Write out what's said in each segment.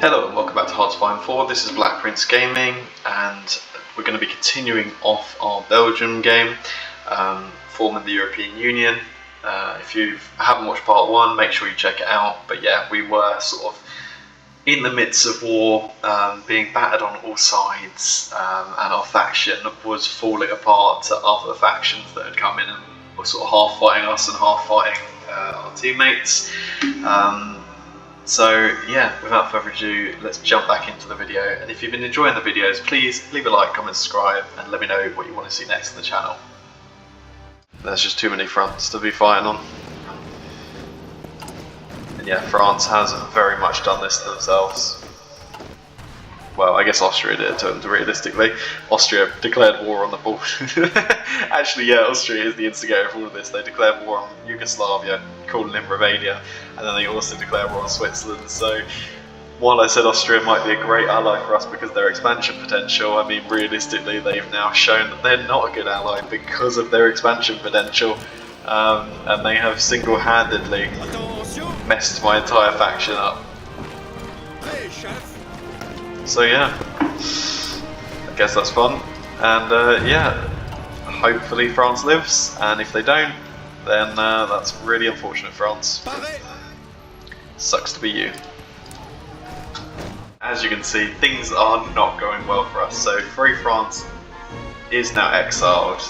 Hello and welcome back to heartsofiron 4. This is Black Prince Gaming, and we're going to be continuing off our Belgium game, forming the European Union. If you haven't watched part 1, make sure you check it out. But yeah, we were sort of in the midst of war, being battered on all sides, and our faction was falling apart to other factions that had come in and were sort of half fighting us and half fighting our teammates. So yeah, without further ado, let's jump back into the video. And if you've been enjoying the videos, please leave a like, comment, subscribe, and let me know what you want to see next on the channel. There's just too many fronts to be fighting on. And yeah, France has very much done this to themselves. Well, I guess Austria did, realistically. Austria declared war on the Balkans. Actually, yeah, Austria is the instigator of all of this. They declared war on Yugoslavia, calling in Romania, and then they also declared war on Switzerland. So, while I said Austria might be a great ally for us because of their expansion potential, I mean, realistically, they've now shown that they're not a good ally because of their expansion potential. And they have single-handedly messed my entire faction up. So yeah, I guess that's fun, and yeah, hopefully France lives, and if they don't, then that's really unfortunate, France. Sucks to be you. As you can see, things are not going well for us. So Free France is now exiled.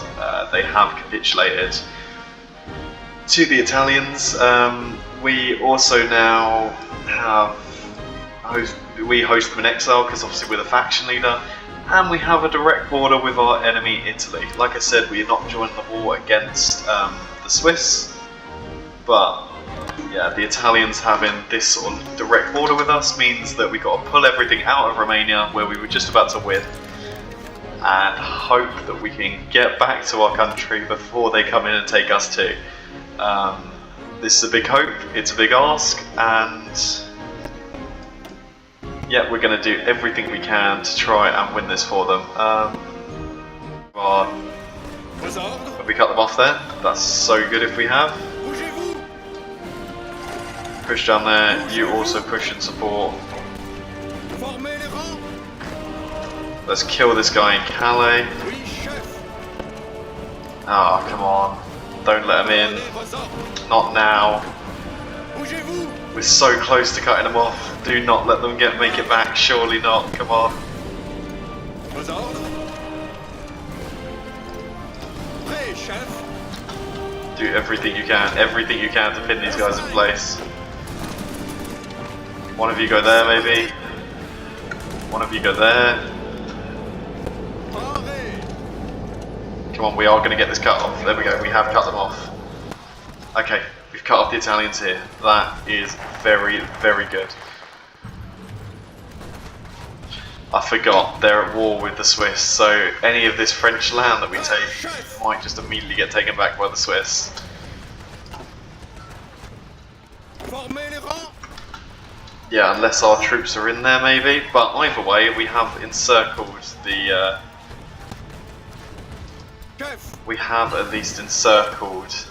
They have capitulated to the Italians. We also now have we host them in exile because obviously we're the faction leader, and we have a direct border with our enemy Italy. Like I said, we are not joining the war against the Swiss, but yeah, the Italians having this sort of direct border with us means that we've got to pull everything out of Romania, where we were just about to win, and hope that we can get back to our country before they come in and take us too. This is a big hope, it's a big ask, and yeah, we're going to do everything we can to try and win this for them. Have we cut them off there? That's so good if we have. Push down there, you also push and support. Let's kill this guy in Calais. Ah, oh, come on. Don't let him in. Not now. We're so close to cutting them off. Do not let them make it back. Surely not. Come on. Do everything you can. Everything you can to pin these guys in place. One of you go there, maybe. One of you go there. Come on, we are going to get this cut off. There we go. We have cut them off. Okay. We've cut off the Italians here. That is very, very good. I forgot, they're at war with the Swiss, so any of this French land that we take might just immediately get taken back by the Swiss. Yeah, unless our troops are in there maybe, but either way we have encircled the... we have at least encircled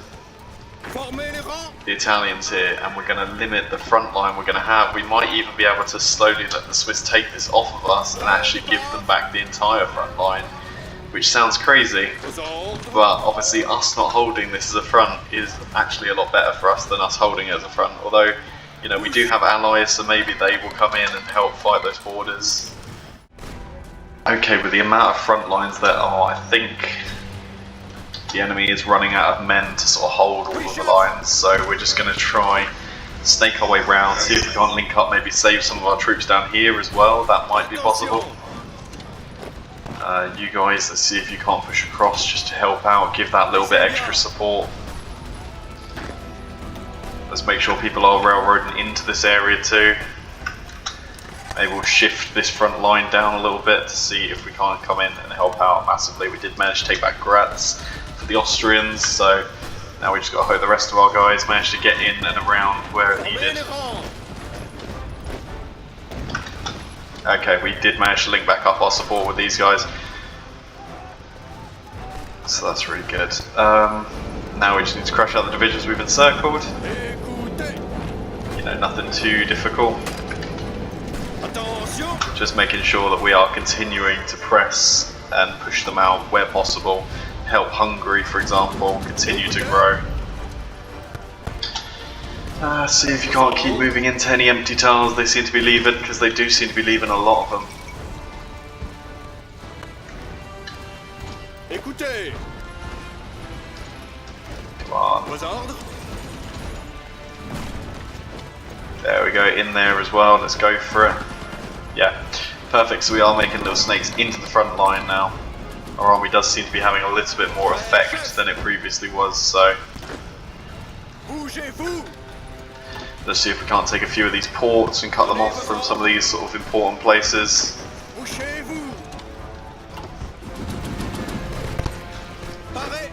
the Italians here, and we're going to limit the front line we're going to have. We might even be able to slowly let the Swiss take this off of us and actually give them back the entire front line, which sounds crazy, but obviously us not holding this as a front is actually a lot better for us than us holding it as a front, although, you know, we do have allies, so maybe they will come in and help fight those borders. Okay, with the amount of front lines there are, I think the enemy is running out of men to sort of hold all of the lines, so we're just going to try snake our way round, see if we can't link up, maybe save some of our troops down here as well. That might be possible. You guys, let's see if you can't push across just to help out, give that little bit extra support. Let's make sure people are railroading into this area too. Maybe we'll shift this front line down a little bit to see if we can't come in and help out massively. We did manage to take back Graz for the Austrians, so now we just got to hope the rest of our guys manage to get in and around where needed. Okay, we did manage to link back up our support with these guys, so that's really good. Now we just need to crush out the divisions we've encircled. You know, nothing too difficult. Just making sure that we are continuing to press and push them out where possible. Help Hungary, for example, continue to grow. See if you can't keep moving into any empty tiles they seem to be leaving, because they do seem to be leaving a lot of them. Écoutez. Come on. Vos ordres? There we go, in there as well, let's go for it. Yeah, perfect, so we are making little snakes into the front line now. Our army does seem to be having a little bit more effect than it previously was, so Bougez-vous! let's see if we can't take a few of these ports and cut them off from some of these sort of important places. Bougez-vous! Parez!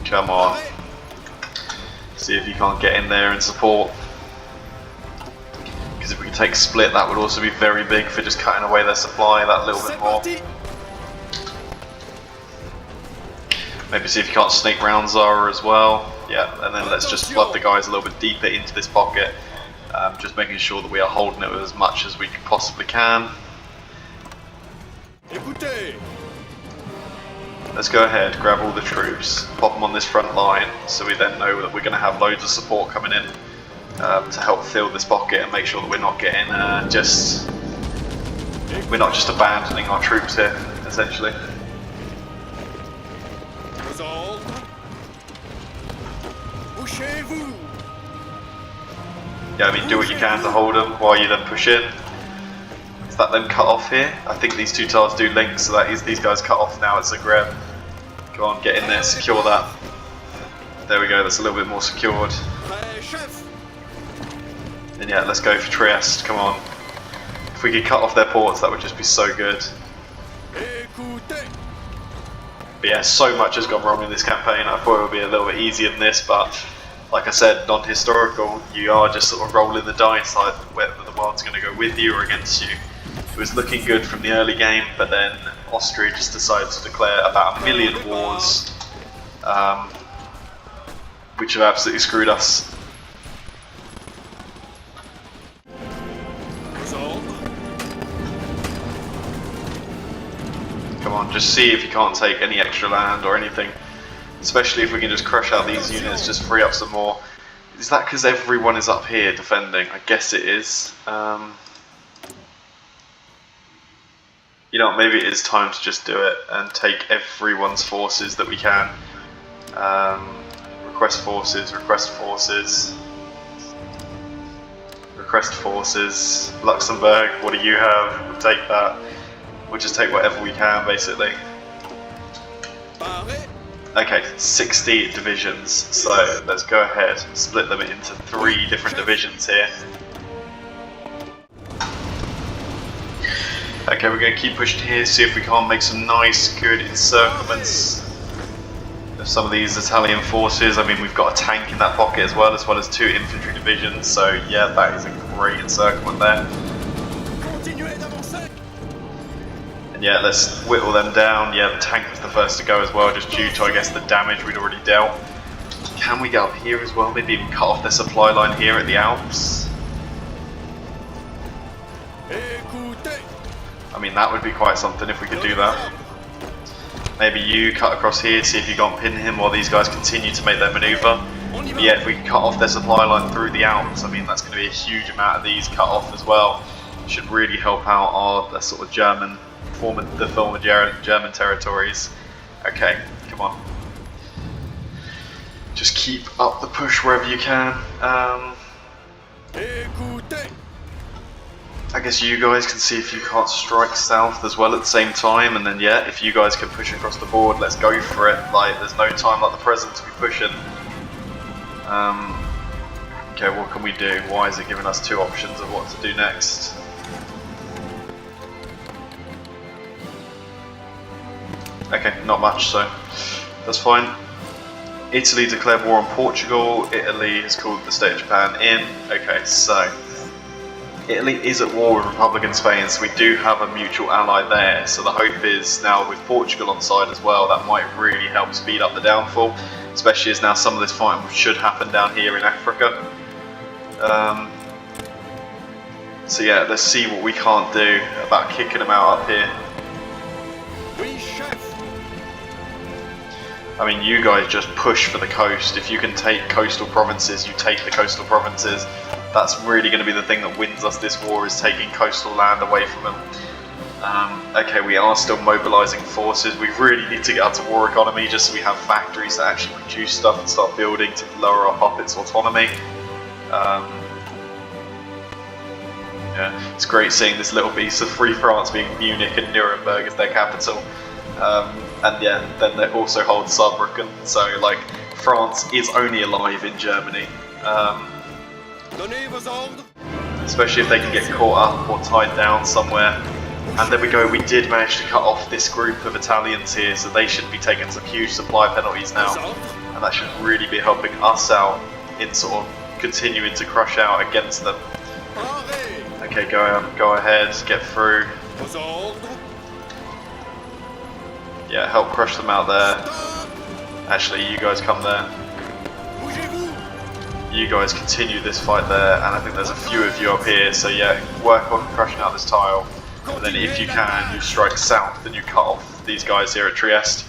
Come on. See if you can't get in there and support. Because if we can take split, that would also be very big for just cutting away their supply that little bit more. Maybe see if you can't snake round Zara as well. Yeah, and then let's just flood the guys a little bit deeper into this pocket. Just making sure that we are holding it as much as we possibly can. Écoutez! Let's go ahead, grab all the troops, pop them on this front line, so we then know that we're going to have loads of support coming in to help fill this pocket and make sure that we're not getting we're not just abandoning our troops here, essentially. Vos ordres? Bougez-vous! Yeah, I mean, do what you can to hold them while you then push in. Is that them cut off here? I think these two tiles do link, so that is these guys cut off now. It's a grab. Go on, get in there, secure that. There we go, that's a little bit more secured. And yeah, let's go for Trieste, come on. If we could cut off their ports, that would just be so good. But yeah, so much has gone wrong in this campaign. I thought it would be a little bit easier than this, but like I said, non-historical, you are just sort of rolling the dice, like whether the world's going to go with you or against you. It was looking good from the early game, but then Austria just decided to declare about 1 million wars, which have absolutely screwed us. Come on, just see if you can't take any extra land or anything. Especially if we can just crush out these units, just free up some more. Is that because everyone is up here defending? I guess it is. You know, maybe it is time to just do it and take everyone's forces that we can. Request forces, request forces. Request forces. Luxembourg, what do you have? We'll take that. We'll just take whatever we can, basically. Okay, 60 divisions, so let's go ahead, split them into 3 different divisions here. Okay, we're going to keep pushing here, see if we can't make some nice, good encirclements of some of these Italian forces. I mean, we've got a tank in that pocket as well as 2 infantry divisions, so yeah, that is a great encirclement there. And yeah, let's whittle them down. Yeah, the tank was the first to go as well, just due to, I guess, the damage we'd already dealt. Can we get up here as well? Maybe even cut off their supply line here at the Alps? I mean, that would be quite something if we could do that. Maybe you cut across here, see if you can't pin him while these guys continue to make their manoeuvre. But yeah, if we can cut off their supply line through the Alps, I mean, that's going to be a huge amount of these cut off as well. Should really help out our sort of the former German territories. Okay, come on. Just keep up the push wherever you can. I guess you guys can see if you can't strike south as well at the same time, and then yeah, if you guys can push across the board, let's go for it. Like, there's no time like the present to be pushing. Okay, what can we do? Why is it giving us 2 options of what to do next? Okay, not much, so that's fine. Italy declared war on Portugal. Italy has called the state of Japan in. Okay, so Italy is at war with Republican Spain, so we do have a mutual ally there. So the hope is now with Portugal on side as well, that might really help speed up the downfall, especially as now some of this fighting should happen down here in Africa. So yeah, let's see what we can't do about kicking them out up here. Oui, chef. I mean, you guys just push for the coast. If you can take coastal provinces, you take the coastal provinces. That's really going to be the thing that wins us this war, is taking coastal land away from them. Okay, we are still mobilising forces. We really need to get out to war economy just so we have factories that actually produce stuff and start building to lower our puppets' autonomy. Yeah, it's great seeing this little piece of free France being Munich and Nuremberg as their capital. And yeah, then they also hold Saarbrücken, so like France is only alive in Germany. Donnez vos ordres. Especially if they can get caught up or tied down somewhere. And there we go, we did manage to cut off this group of Italians here, so they should be taking some huge supply penalties now. And that should really be helping us out in sort of continuing to crush out against them. Okay, go ahead, get through. Vos ordres. Yeah, help crush them out there. Actually, you guys come there. Bougez-vous. You guys continue this fight there, and I think there's a few of you up here, so yeah, work on crushing out this tile. And then if you can, you strike south and you cut off these guys here at Trieste.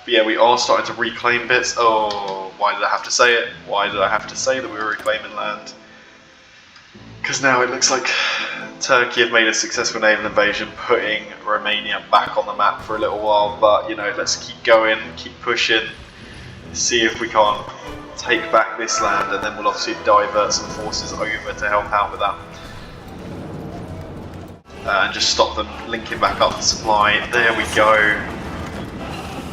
But yeah, we are starting to reclaim bits. Oh, why did I have to say it? Why did I have to say that we were reclaiming land? Because now it looks like Turkey have made a successful naval invasion, putting Romania back on the map for a little while. But, you know, let's keep going, keep pushing, see if we can't take back this land, and then we'll obviously divert some forces over to help out with that. And just stop them linking back up the supply. There we go.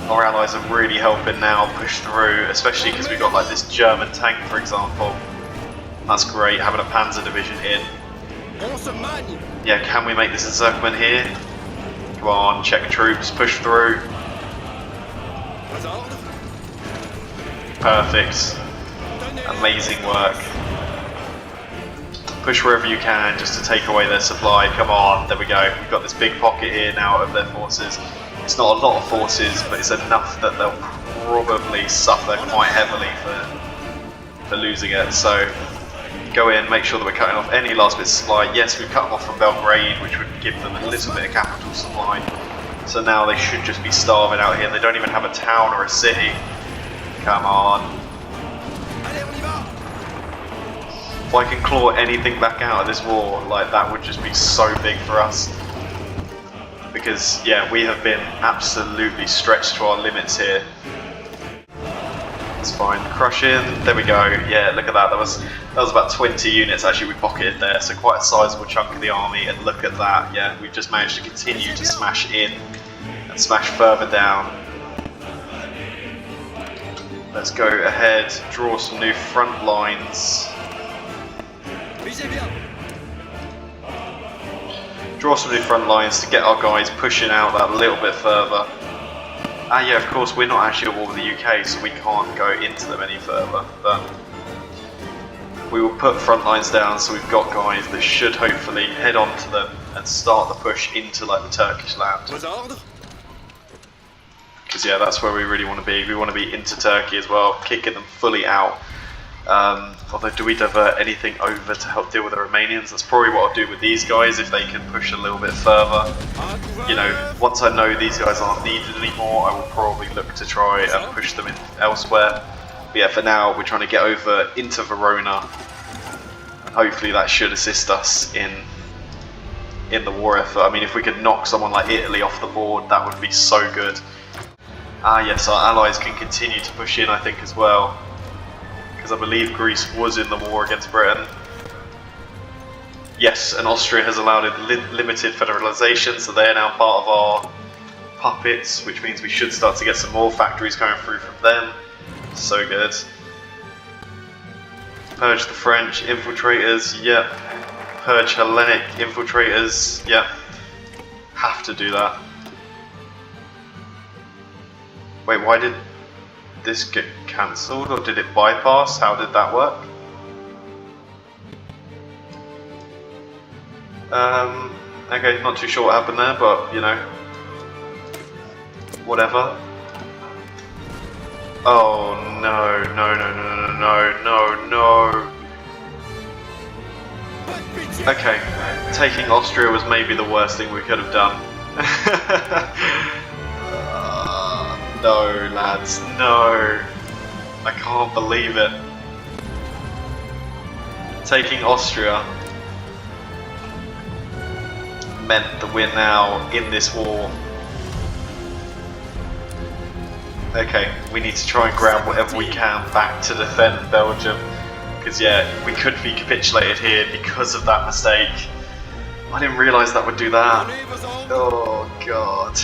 Our allies are really helping now push through, especially because we've got like this German tank, for example. That's great, having a panzer division in. Yeah, can we make this encirclement here? Come on, Czech troops, push through. Perfect. Amazing work. Push wherever you can just to take away their supply. Come on, there we go. We've got this big pocket here now of their forces. It's not a lot of forces, but it's enough that they'll probably suffer quite heavily for losing it. So go in, make sure that we're cutting off any last bit of supply. Yes, we've cut them off from Belgrade, which would give them a little bit of capital supply. So now they should just be starving out here. They don't even have a town or a city. Come on. If I can claw anything back out of this war, like that would just be so big for us. Because yeah, we have been absolutely stretched to our limits here. That's fine. Crush in. There we go. Yeah, look at that. That was about 20 units actually we pocketed there, so quite a sizable chunk of the army. And look at that. Yeah, we've just managed to continue to smash in and smash further down. Let's go ahead, draw some new front lines. Draw some new front lines to get our guys pushing out that little bit further. Ah yeah, of course we're not actually at war with the UK, so we can't go into them any further, but we will put front lines down so we've got guys that should hopefully head on to them and start the push into like the Turkish land. Because yeah, that's where we really want to be. We want to be into Turkey as well, kicking them fully out. Although, do we divert anything over to help deal with the Romanians? That's probably what I'll do with these guys if they can push a little bit further. You know, once I know these guys aren't needed anymore, I will probably look to try and push them in elsewhere. But yeah, for now, we're trying to get over into Verona. And hopefully that should assist us in the war effort. I mean, if we could knock someone like Italy off the board, that would be so good. Ah yes, our allies can continue to push in, I think, as well. Because I believe Greece was in the war against Britain. Yes, and Austria has allowed limited federalisation, so they are now part of our puppets, which means we should start to get some more factories coming through from them. So good. Purge the French infiltrators, yep. Purge Hellenic infiltrators, yep. Have to do that. Wait, why did this get cancelled, or did it bypass? How did that work? Okay, not too sure what happened there, but you know, whatever. Oh no, no, no, no, no, no, no, no. Pas de pitié. Okay, taking Austria was maybe the worst thing we could have done. No, lads, no. I can't believe it. Taking Austria meant that we're now in this war. Okay, we need to try and grab whatever we can back to defend Belgium. Because yeah, we could be capitulated here because of that mistake. I didn't realise that would do that. Oh god.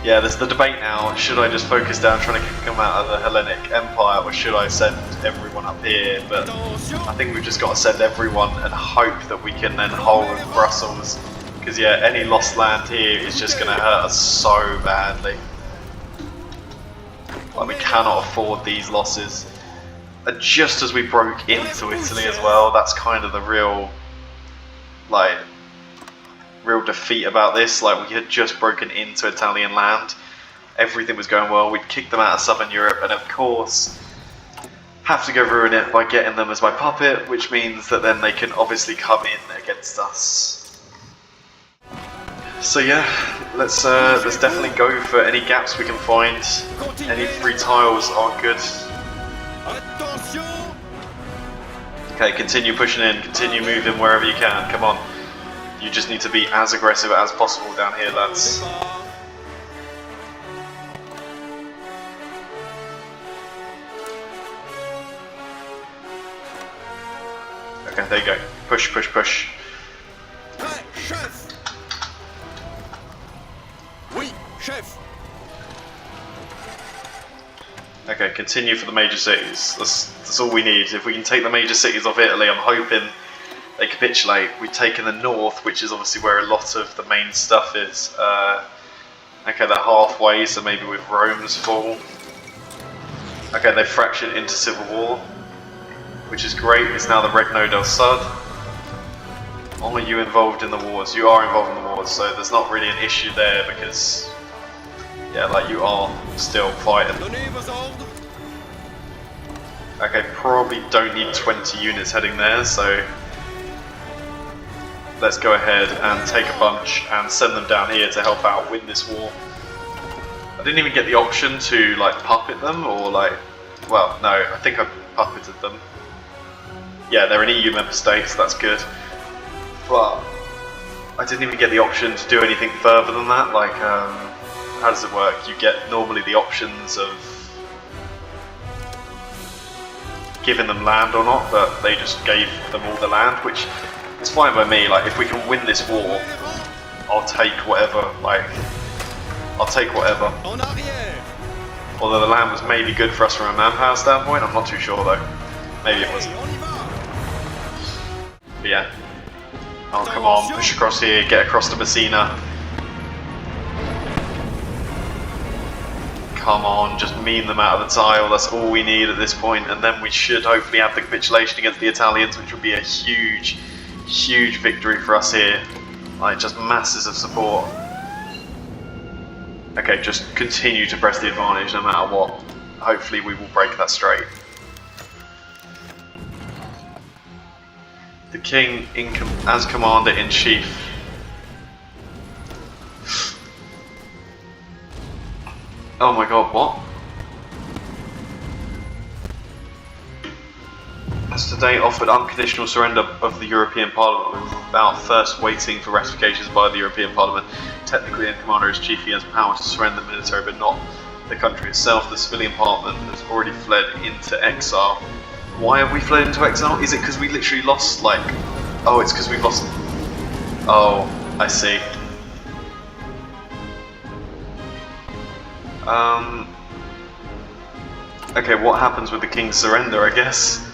Yeah, there's the debate now. Should I just focus down trying to kick them out of the Hellenic Empire, or should I send everyone up here? But I think we've just got to send everyone and hope that we can then hold Brussels. Because yeah, any lost land here is just going to hurt us so badly. Like, we cannot afford these losses. And just as we broke into Italy as well, that's kind of the real defeat about this. Like, we had just broken into Italian land, everything was going well, we'd kicked them out of southern Europe, and of course have to go ruin it by getting them as my puppet, which means that then they can obviously come in against us. So yeah, let's definitely go for any gaps we can find. Any free tiles are good. Attention. Okay, continue pushing in, continue moving wherever you can, come on. You just need to be as aggressive as possible down here, lads. Okay, there you go. Push, push, push. Prêt, chef. Oui, chef. Okay, continue for the major cities. That's all we need. If we can take the major cities of Italy, I'm hoping they capitulate. We've taken the north, which is obviously where a lot of the main stuff is. Okay, they're halfway, so maybe with Rome's fall. Okay, they've fractured into civil war, which is great. It's now the Regno del Sud. Are you involved in the wars? You are involved in the wars, so there's not really an issue there because, yeah, like, you are still fighting. Donnez vos ordres. Okay, probably don't need 20 units heading there, so let's go ahead and take a bunch and send them down here to help out win this war. I didn't even get the option to like puppet them or like, well, no, I think I puppeted them. Yeah, they're an EU member state, so that's good. But I didn't even get the option to do anything further than that. Like, how does it work? You get normally the options of giving them land or not, but they just gave them all the land, which is fine by me. Like, if we can win this war, I'll take whatever, like, I'll take whatever. En arrière. Although the land was maybe good for us from a manpower standpoint, I'm not too sure though. Maybe it wasn't. On y va. But yeah. Oh, come on, push across here, get across to Messina. Come on, just meme them out of the tile, that's all we need at this point, and then we should hopefully have the capitulation against the Italians, which would be a huge, huge victory for us here. Like, just masses of support. Okay, just continue to press the advantage no matter what. Hopefully we will break that straight. The king as commander-in-chief. Oh my god, what? Has today offered unconditional surrender of the European Parliament without first waiting for ratifications by the European Parliament. Technically, the commander-in-chief, he has power to surrender the military, but not the country itself. The civilian parliament has already fled into exile. Why have we fled into exile? Is it because we literally lost, like... Oh, it's because we've lost... Oh, I see. Okay, what happens with the king's surrender, I guess?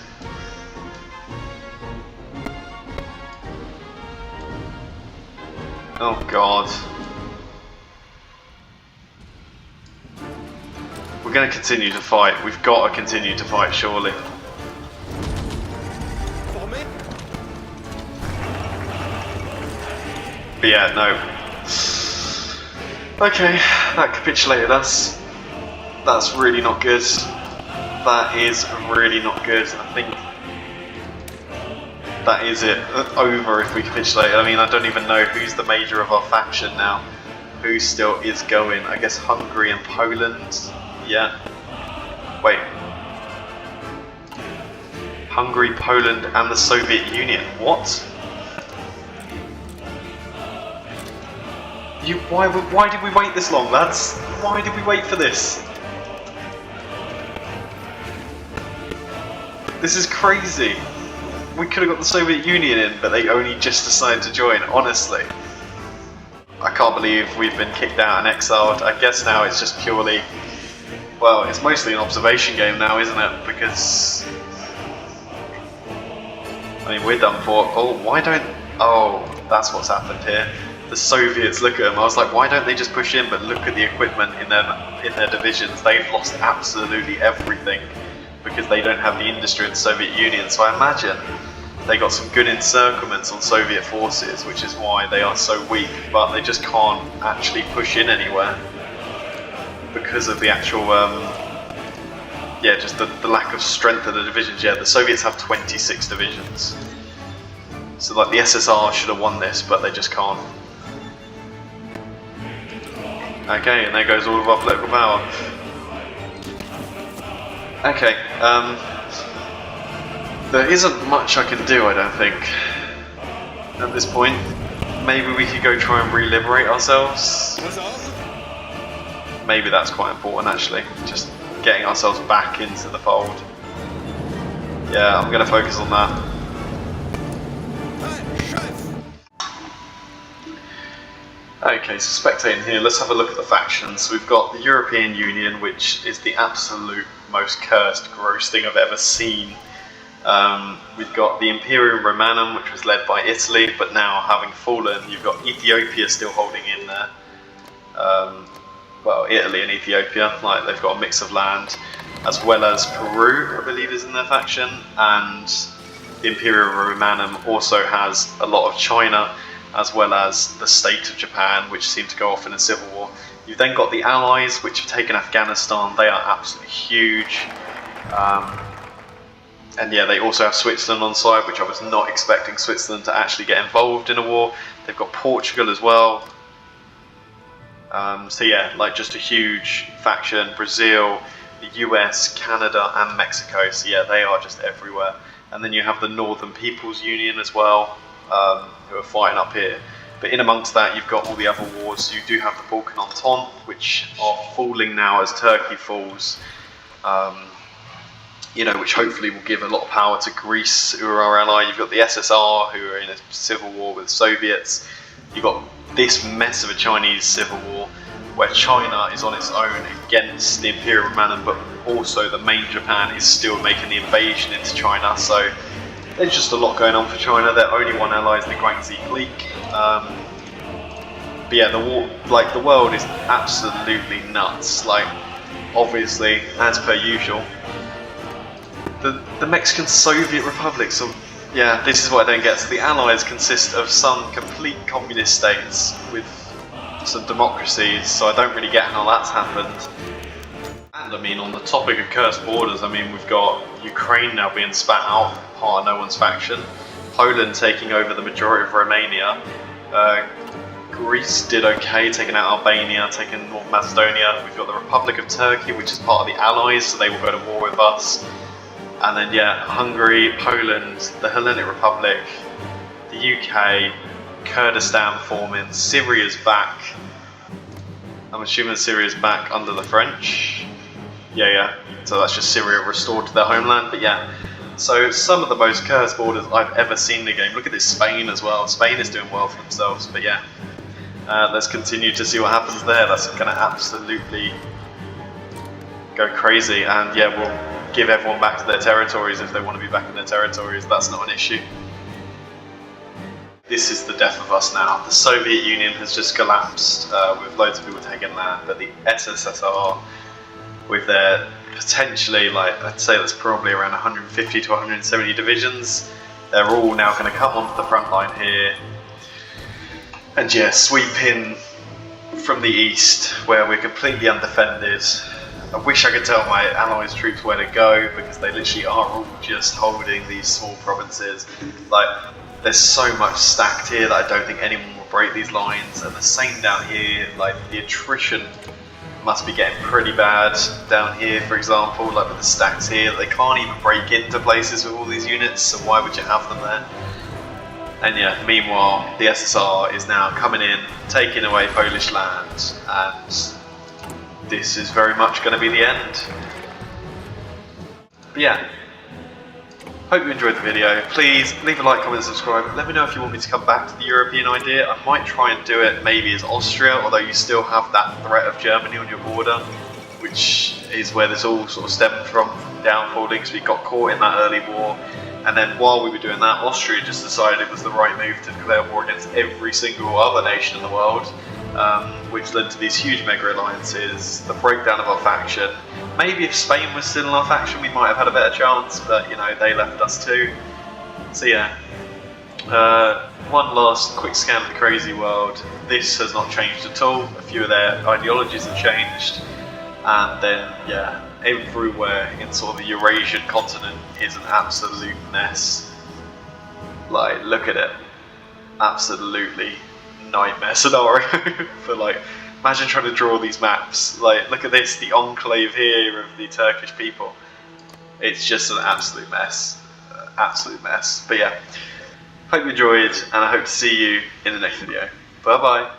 Oh god. We're going to continue to fight. We've got to continue to fight, surely. Formé. But yeah, no. Okay, that capitulated us. That's really not good. That is really not good. I think that is it, over if we capitulate. I mean, I don't even know who's the major of our faction now. Who still is going? I guess Hungary and Poland. Yeah. Wait. Hungary, Poland, and the Soviet Union. What? Why did we wait this long, lads? Why did we wait for this? This is crazy. We could have got the Soviet Union in, but they only just decided to join, honestly. I can't believe we've been kicked out and exiled. I guess now it's just purely... Well, it's mostly an observation game now, isn't it? Because... I mean, we're done for. Oh, why don't... Oh, that's what's happened here. The Soviets, look at them. I was like, why don't they just push in? But look at the equipment in their divisions. They've lost absolutely everything because they don't have the industry of the Soviet Union. So I imagine they got some good encirclements on Soviet forces, which is why they are so weak. But they just can't actually push in anywhere because of the actual, yeah, just the lack of strength of the divisions. Yeah, the Soviets have 26 divisions. So like the SSR should have won this, but they just can't. Okay, and there goes all of our political power. Okay, there isn't much I can do, I don't think, at this point. Maybe we could go try and re-liberate ourselves. Maybe that's quite important, actually, just getting ourselves back into the fold. Yeah, I'm going to focus on that. Okay, so spectating here, let's have a look at the factions. We've got the European Union, which is the absolute most cursed, gross thing I've ever seen. We've got the Imperium Romanum, which was led by Italy, but now having fallen, you've got Ethiopia still holding in there. Well, Italy and Ethiopia, like they've got a mix of land, as well as Peru, I believe, is in their faction, and the Imperium Romanum also has a lot of China, as well as the state of Japan, which seemed to go off in a civil war. You've then got the Allies, which have taken Afghanistan. They are absolutely huge. And yeah, they also have Switzerland on side, which I was not expecting Switzerland to actually get involved in a war. They've got Portugal as well. So yeah, like just a huge faction. Brazil, the US, Canada, and Mexico. So yeah, they are just everywhere. And then you have the Northern People's Union as well, who are fighting up here. But in amongst that, you've got all the other wars. You do have the Balkan Entente, which are falling now as Turkey falls. You know, which hopefully will give a lot of power to Greece, who are our ally. You've got the SSR, who are in a civil war with the Soviets. You've got this mess of a Chinese civil war, where China is on its own against the Imperial Romanum, but also the main Japan is still making the invasion into China. So there's just a lot going on for China. Their only one ally is the Guangxi Clique. But yeah, the war, like the world is absolutely nuts. Like, obviously, as per usual, the Mexican Soviet Republic. So yeah, this is what I don't get. So the Allies consist of some complete communist states with some democracies. So I don't really get how that's happened. And I mean, on the topic of cursed borders, I mean, we've got Ukraine now being spat out, part of no one's faction. Poland taking over the majority of Romania. Greece did okay, taking out Albania, taking North Macedonia. We've got the Republic of Turkey, which is part of the Allies, so they will go to war with us. And then yeah, Hungary, Poland, the Hellenic Republic, the UK, Kurdistan forming, Syria's back. I'm assuming Syria's back under the French. Yeah, so that's just Syria restored to their homeland, but yeah. So some of the most cursed borders I've ever seen in the game. Look at this, Spain as well. Spain is doing well for themselves, but yeah. Let's continue to see what happens there. That's going to absolutely go crazy, and yeah, we'll give everyone back to their territories if they want to be back in their territories. That's not an issue. This is the death of us now. The Soviet Union has just collapsed with loads of people taking land, but the SSSR, with their potentially, like, I'd say that's probably around 150 to 170 divisions, they're all now going to come onto the front line here and yeah, sweep in from the east, where we're completely undefended. I wish I could tell my allies troops where to go, because they literally are all just holding these small provinces. Like, there's so much stacked here that I don't think anyone will break these lines, and the same down here. Like, the attrition must be getting pretty bad down here, for example, like with the stacks here. They can't even break into places with all these units, so why would you have them there? And yeah, meanwhile, the SSR is now coming in, taking away Polish land, and this is very much going to be the end. But yeah, hope you enjoyed the video. Please leave a like, comment, subscribe. Let me know if you want me to come back to the European idea. I might try and do it maybe as Austria, although you still have that threat of Germany on your border, which is where this all sort of stemmed from downfalling, because we got caught in that early war. And then while we were doing that, Austria just decided it was the right move to declare war against every single other nation in the world, which led to these huge mega alliances, the breakdown of our faction. Maybe if Spain was still in our faction, we might have had a better chance, but you know, they left us too. So yeah, one last quick scan of the crazy world. This has not changed at all. A few of their ideologies have changed, and then yeah, everywhere in sort of the Eurasian continent is an absolute mess. Like, look at it. Absolutely nightmare scenario. For like, imagine trying to draw these maps. Like, look at this, the enclave here of the Turkish people. It's just an absolute mess. Absolute mess. But yeah, hope you enjoyed, and I hope to see you in the next video. Bye bye.